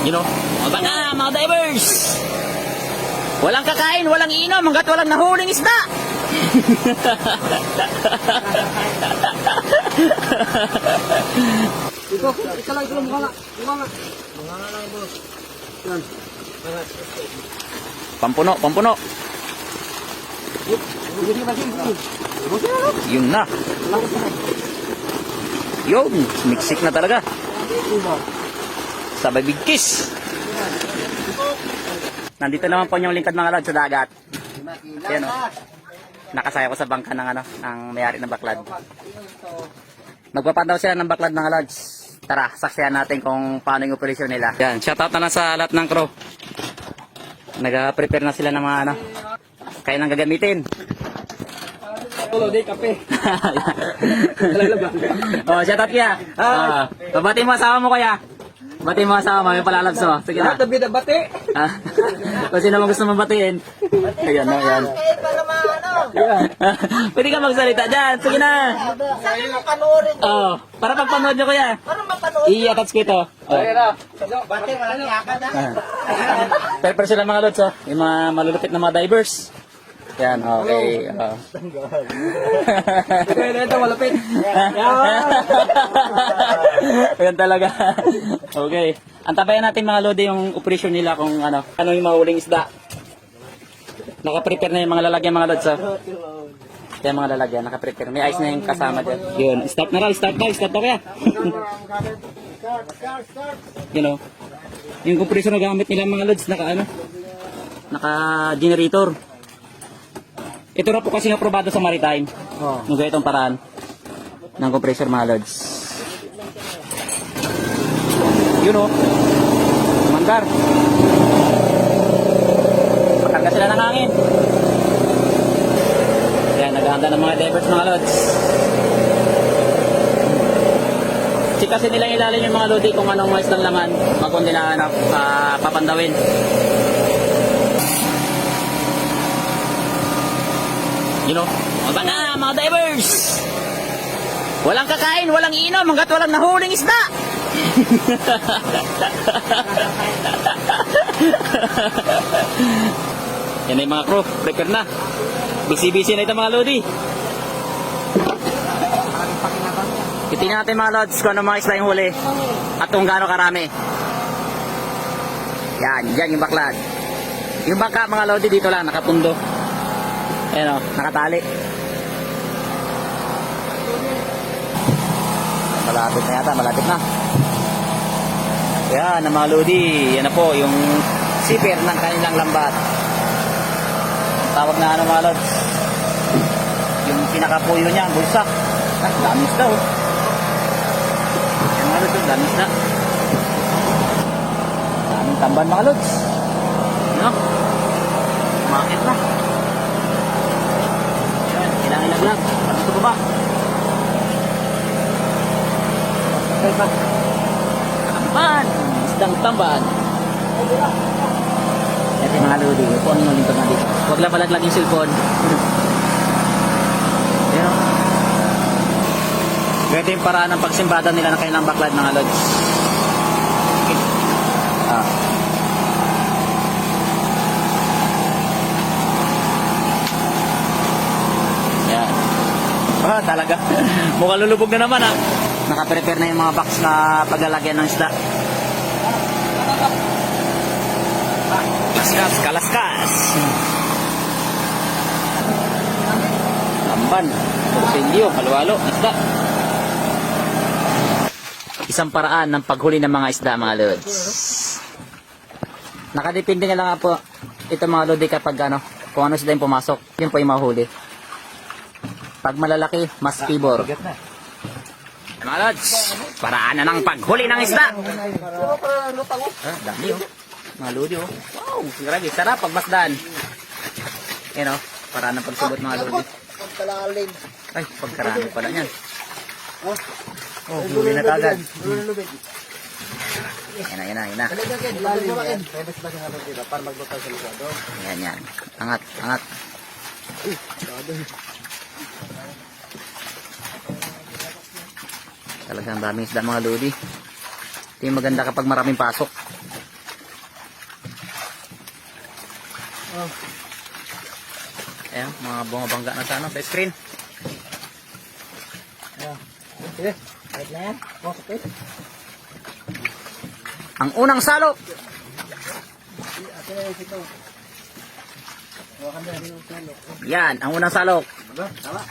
You know, mga divers. Walang kakain, walang inom hanggat walang nahuling isda. Ito lang, mukha nga. Yan. Pampuno. Yun na. Yun, miksik na talaga. Sabay bigkis. Nandito naman po yung lingkod mga lods sa dagat. Yan o. Nakasaya ko sa bangka ng ng may-ari ng baklad. Magpapandaw sila ng baklad mga lods. Tara, saksiyan natin kung paano yung operasyon nila. Yan, shoutout na lang sa lahat ng crew. Nag-prepare na sila ng mga kaya nang gagamitin. Tulo, di kape. Oh, shoutout kaya. Babati mo asawa mo kaya. Bati mo asawa mo, may palalabs mo. Sige na. Tabi na bati. Kung sino mo gusto mabatiin. Ayan, ayan. Pwede ka magsalita dyan. Sige na. Sana mapanoorin ko. Oh, para pagpanood nyo kuya. Para mapanood. I-attach ko ito. Oh. Bate, walang yakad ha. Pero sila mga lods, oh. Yung mga malulupit na mga divers. Yan, okay. Kaya na ito, malapit. Yan talaga. Okay. Antabayan natin mga lodi yung operasyon nila kung ano yung mahuling isda. Naka-prepare na yung mga lalagyan mga lods. Yan mga lalagyan, naka-prepare. May ice na yung kasama dyan. Yun, start na raw, start daw kaya. You know, yung compressor na gamit nila mga lods, naka-generator. Ito na po kasi aprobado sa maritime. Nung ganitong paraan ng compressor mga lods. Yun o. Mandar. Makarga sila ng hangin. Yan, naghahanda ng mga divers mga lods. Chikasin nila ilalim yung mga lodi kung anong mais ng laman. Bago nila papandawin. You know, mga divers. Walang kakain, walang inom hanggat walang nahuling isda. Yan na yung mga crew, prepare na. Busy-busy na ito mga lodi. Titingnan natin mga lods kung ano mga isla yung huli at kung gaano karami. Yan yung baklad. Yung bangka mga lodi dito lang, nakapundo. Ayan o, nakatali. Malapit na yata, malapit na. Yan, ang mga lodi. Yan na po, yung sipir ng kanilang lambat. Tawag na mga lods. Yung pinakapuyo niya, ang bulsak. Damis daw. Yan mga lods, damis na. Daming tamban mga lods. Ano? Market na. Ilang lang. Gusto ko ba? Tamban. Isdang tamban. Ito yung mga lodi. Ito ang lingkod na dito. Huwag lang palaglag yung cellphone. Ayan. Ito yung paraan ng pagsimbada nila ng kanilang baklad mga lods. Talaga. Mukhang lulubog na naman Naka-prepare na yung mga box na paglalagyan ng isda. Kalaskas. Tamban. Porsilyo, kalwalo, isda. Isang paraan ng paghuli ng mga isda mga lods. Nakadepende nga lang po ito mga lodi kapag kung ano isda yung pumasok, yun po yung mahuli. Pag malalaki, mas pibor. Mga lods, paraan na ng paghuli ng isda. Dami mga lodi Wow, grabe, sarap pagmasdan. Yan paraan ng pagsubot mga lodi. Pagkalalim. Ay, pagkarami pala yan. Huli na kagad. Yan na. Yan. Angat. Talagang daming isda mga lodi. Ito yung maganda kapag maraming pasok. Ayan, mga bumabangga na sa ano, sa screen. Sige. Kahit na yan. Okay. Ang unang salok. Ate, ito. Hawakan na rin ang salo. Yan, ang unang salok. Tama.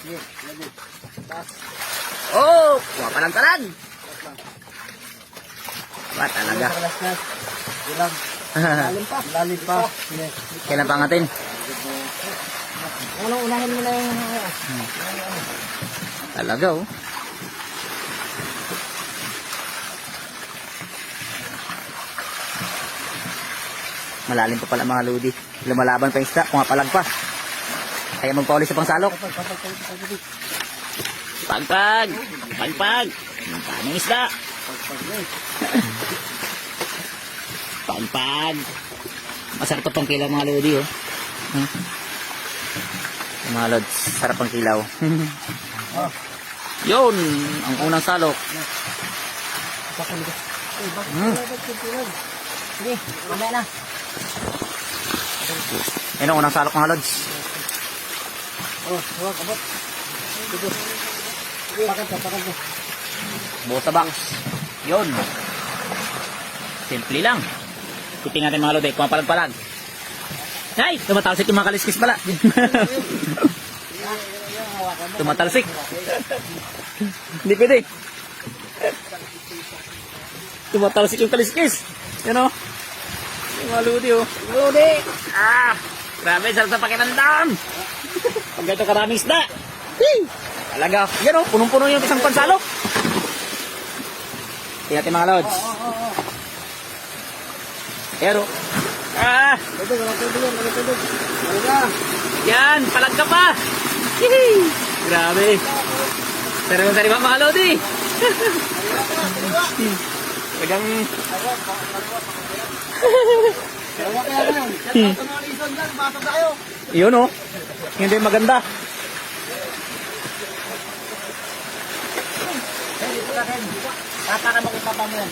Sige. Lagi. Taas. Oh, kuha pa lang talag. Ba talaga. Kalas-kalas. Ilang. Lalim pa. Lalim pa. Kailan pa angatin? Unahin mo na yung... Talaga oh. Malalim pa pala mga lodi. Lumalaban pa yung isda, pumapalag pa. Kaya magpauli sa pangsalok. Pagpag! Pagpag! Ang tamang isda. Pagpag! Masarap to pang kilaw mga lodi oh. Mga lods, sarap ang kilaw. Yun, ang unang salok. Sige, mamaya na. Yan ang unang salok mga lods. Huwag, abot. Pakad ka. Buo sa box. Yun. Simple lang. Titing natin mga lodi, kumapalag-palag. Ay, tumatalsik yung mga kaliskis pala. Tumatalsik. Hindi pwede. Tumatalsik yung kaliskis. Yan o. Yung mga lodi o. Lodi! Ah! Grabe, sarap sa pakinandam. Pag ganito karaming isda. Hey! Talaga. Yan o, punong-puno yung isang pansalok. Tingnan natin mga lods. Yan o. Ah! Yan, palag ka pa. Hihi! Grabe. Sariwa-sariwa mga lodi. Talagang... Yun o. Hindi maganda. Tatakan mo kung papa mo yan.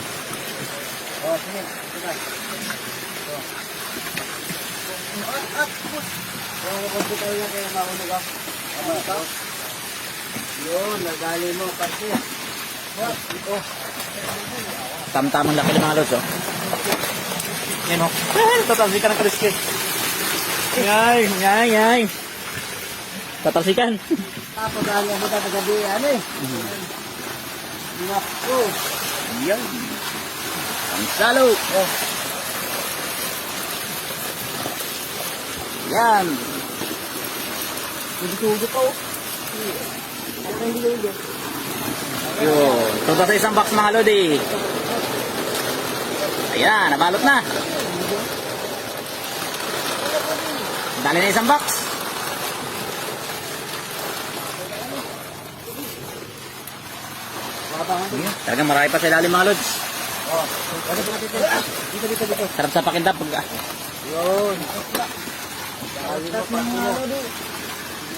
Oh, sige. Sige. Yun, nagali mo, pati. Tamtamang laki ng mga lods, oh. Yan, oh. Tatalsikan ng kaliskis. Yay. Tatalsikan. Tapos dahil mo tayo gabi, ano eh. Naku. Yan. Ang salo. Oh. Yan. Nagsugo pa oh. Ano hindi lugo? Yun. Tunta sa isang box mga lodi. Ayan, nabalot na. Dali na isang box. Talagang marami pa sa ilalim mga lods. Dito. Sarap sa pakindap. Yun.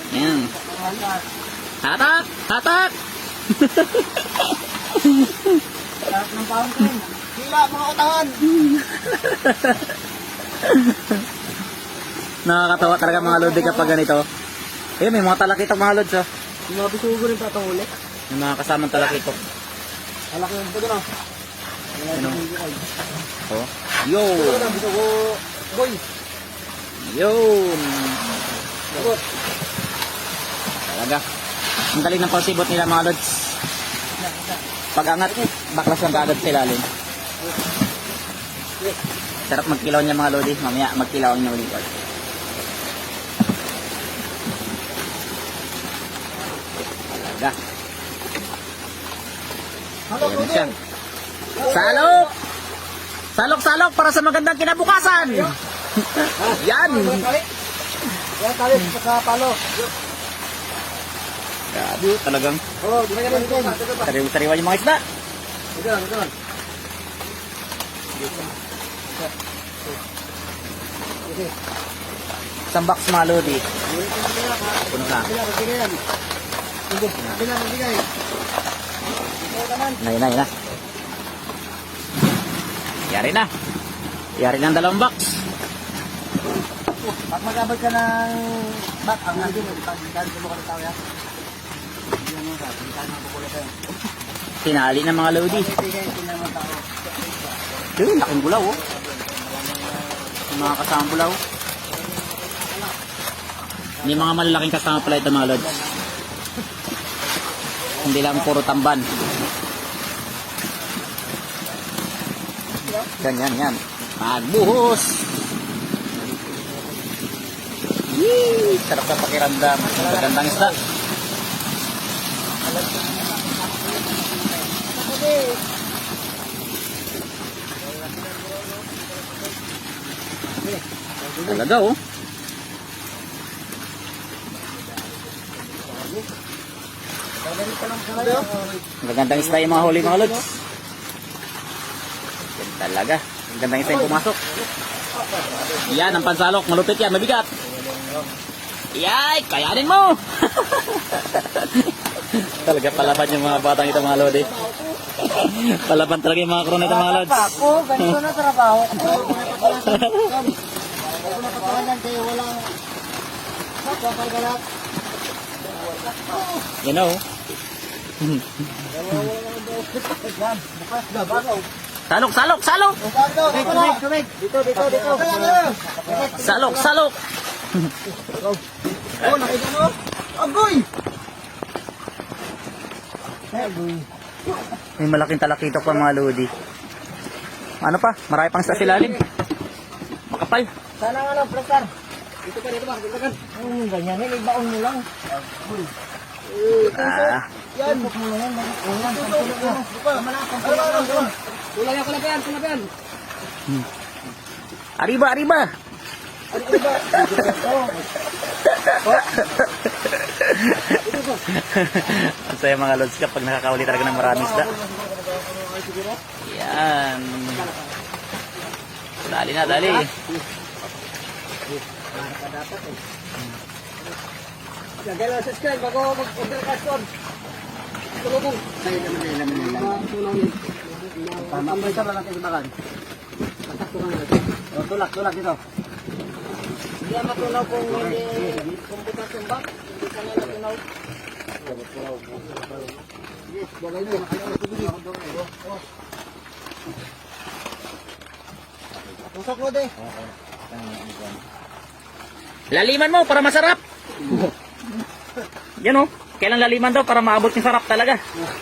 Ayan. Hatak! Hatak! Sarap ng fountain. Hila mga utahan. Nakakatawa talaga mga lodi kapag ganito. Eh, may mga talakitok mga lods, oh. Yung mga bisugo rin tatahuli. May mga kasamang talakitok. Alaki yung bisugo no? Ano? Oh. Yo! Bisugo. Boy. Yun! Sagot. Talaga. Ang galing ng pagsibot nila mga lods. Pag angat, baklas lang kaagad sa ilalim. Sarap magkilaw niya mga lodi. Mamaya magkilaw niya ulit. Talaga. Ayan siya. Salok! Salok para sa magandang kinabukasan. Yan. Yan tali sa palo. Grabe, talagang Oh, di ba ganun din? sariwa yung mga isda. Ito lang. Isang box mga lodi. Puno na. Yun na. Yari na ang dalawang box. Pag mag-abot ka ng back, ang nandun, pag tulog ka ng tao yan. Yan mo sa, hindi ka mabukulat yan. Tinali ng mga lodi. Ibigay, tingnan mo tao. Yun, laking bulaw oh. Yung mga kasamang bulaw. Hindi mga malalaking kasama pala ito mga lods. Hindi lang puro tamban. Yan. Magbuhos! Yee! Sarap sa pakiramdam. Magandang isda. Talaga oh. Magandang isda yung mga huli mga lods. Yan talaga. Magandang isda yung pumasok. Yan ang pansalok. Malupit yan. Mabigat. Yay! Kayanin mo! Talaga palaban yung mga batang ito mga lodi. Palaban talaga yung mga kron ito mga lods. Ako, ganito na trabaho. Ako napatawanan kayo, walang kapagalat. You know. Salok! Tumig. Dito. Salok! Oh, nakita mo? Agoy! May malaking talakitok pa mga lodi. Ano pa? Marami pang sa silalim. Makapal. Sana nga lang, pressar. Dito ba? Ganyan, ibaon mo lang. Ah. Yan. Buk mo lang yan. Kulang yan. Arriba! Ang saya mga lods kapag nakakahuli talaga ng maraming isda. Yan. Dali. Lagay lang sa screen bago mag-order ka store. Tulong. Sa'yo naman nila. Tulong yun. Tambay sa lang kayo bakan. Tulak dito. Hindi ang matunaw kung hindi kumputas yung bak. Hindi ka nila tunaw. Yes, bagay nyo. Tusok mo de. Laliman mo para masarap. Yan oh. Kailan laliman daw para maabot yung sarap talaga.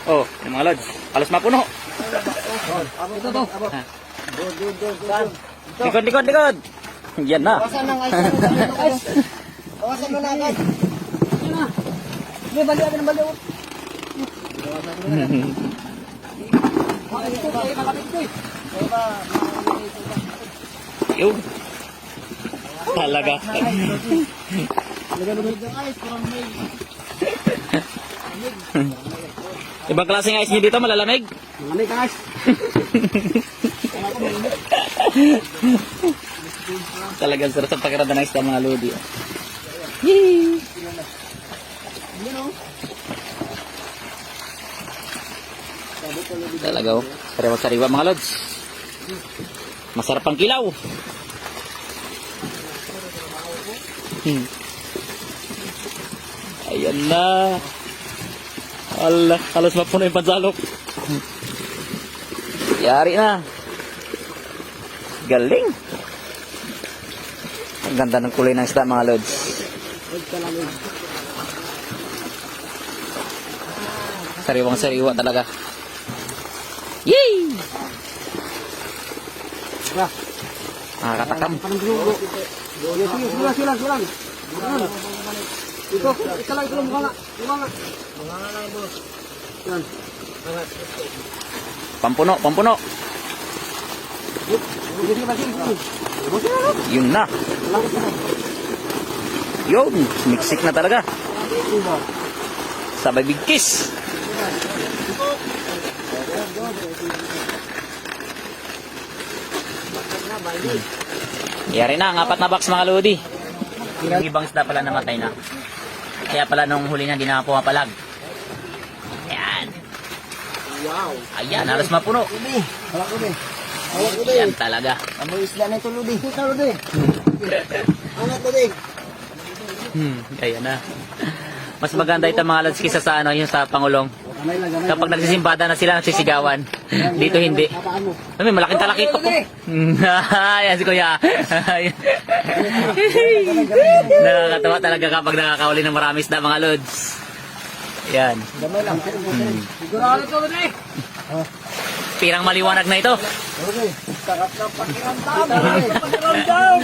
Oh, yung mga lods. Halos mapuno. Ito to. Likod. Yan na. Bawasan ng ice. Bawasan mo na agad. May baliw ng baliw. Yun. Talaga. Ibang klaseng ice nyo dito, malalamig. Malamig guys. Talagang sarap sa pakiramdam ng isda mga lodi. Yee! Talaga oh. Sariwa mga lods. Masarap ang kilaw. Ayan na. Allah, halos mapuno yung pansalok. Yari na. Galing. Ang ganda ng kulay ng isda mga lods. Sariwang-sariwa talaga. Yay! Nakakatakam. Silang. Ito, isa lang ito mukha nga. Yan. Pampuno. Yun na. Yun, miksik na talaga. Sabay bigkis. Yari na, ang 4 na box mga lodi. Yung ibang isda pala namatay na. Kaya pala nung huli na di na pumapalag. Ayan. Wow. Ayan, halos mapuno. Hawak ko be. Yan talaga. Amoy isla na ito, Ludi. Ito, Ludi. Angat Lodi. Ayan na. Mas maganda ito mga lods kisa sa ano, yung sa Pangulong. Gamay lang, gamay. Kapag nagsisimbada na sila, nagsisigawan. Dito hindi. Kapaan mo. Ay, malaking talakito po. Ayan si Kuya. Nakakatawa talaga kapag nakakawali ng marami isda mga lods. Yan. Gamay lang. Sigurado ito Lodi. Pirang maliwanag na ito. Okay. Sarap ng pakiramdam. Pakiramdam.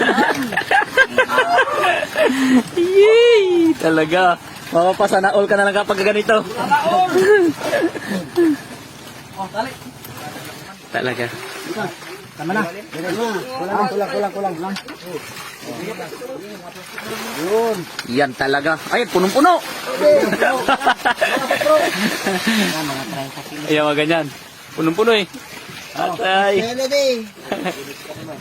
Yay! Talaga. Mapapasana all ka na lang kapag ganito. Oh, dali. Talaga. Tama na. Kulang. Yun. Yan talaga. Ay, punong-puno. Ayan mga ganyan. Punong-puno eh. Atay. Melody.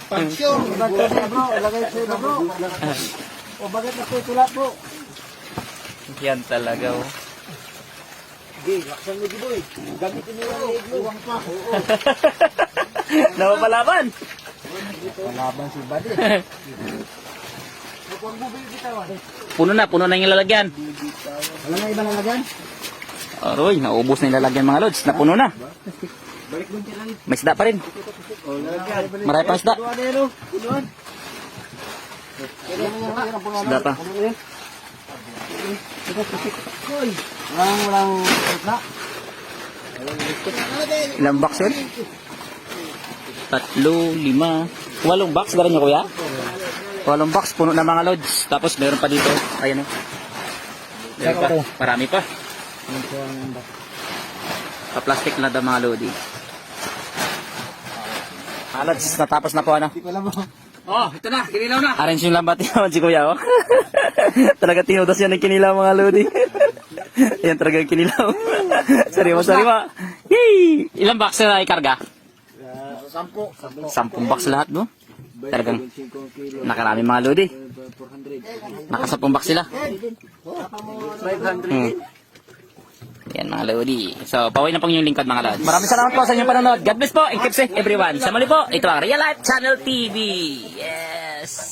Pansyon. Bro, lagay sa ilo bro. O bakit natutula po? Yan talaga oh. Sige, laksan mo giboy. Gamitin mo yung leg mo. Uwang pa. Napapalaban. Palaban si Buddy. Huwag mo bibitawan. Puno na yung lalagyan. Wala na ibang lalagyan? Aroy, naubos na yung lalagyan mga lods. Napuno na. Balik mo siya lang. May isda pa rin. O, lalagyan. Marami pang isda. Punuan na yan o. Punuan. Isda pa. Walang na. Ilang box yun? 3, 5, 8 box. Galing nyo kuya? 8 box, puno na mga lods. Tapos meron pa dito. Ayan o. Meron pa. Marami pa. Pa-plastic na daw mga lodi. Mga lods, natapos na po ano. Hindi ko alam mo. Oh, ito na. Kinilaw na. Arrange yung lambat naman si kuya oh. Talaga tinudas yan ng kinilaw mga lodi. Ayan talaga yung kinilaw. Sariwa. Yay! Ilang box na ikarga? 10. 10 box lahat no? Talagang nakarami mga lodi. 400. Naka 10 box sila. 500. Yan mga lodi. So, paway na pong yung lingkod mga lods. Maraming salamat po sa inyong panonood. God bless po and keep safe everyone. Sa muli po, ito ang Real Life Channel TV. Yes!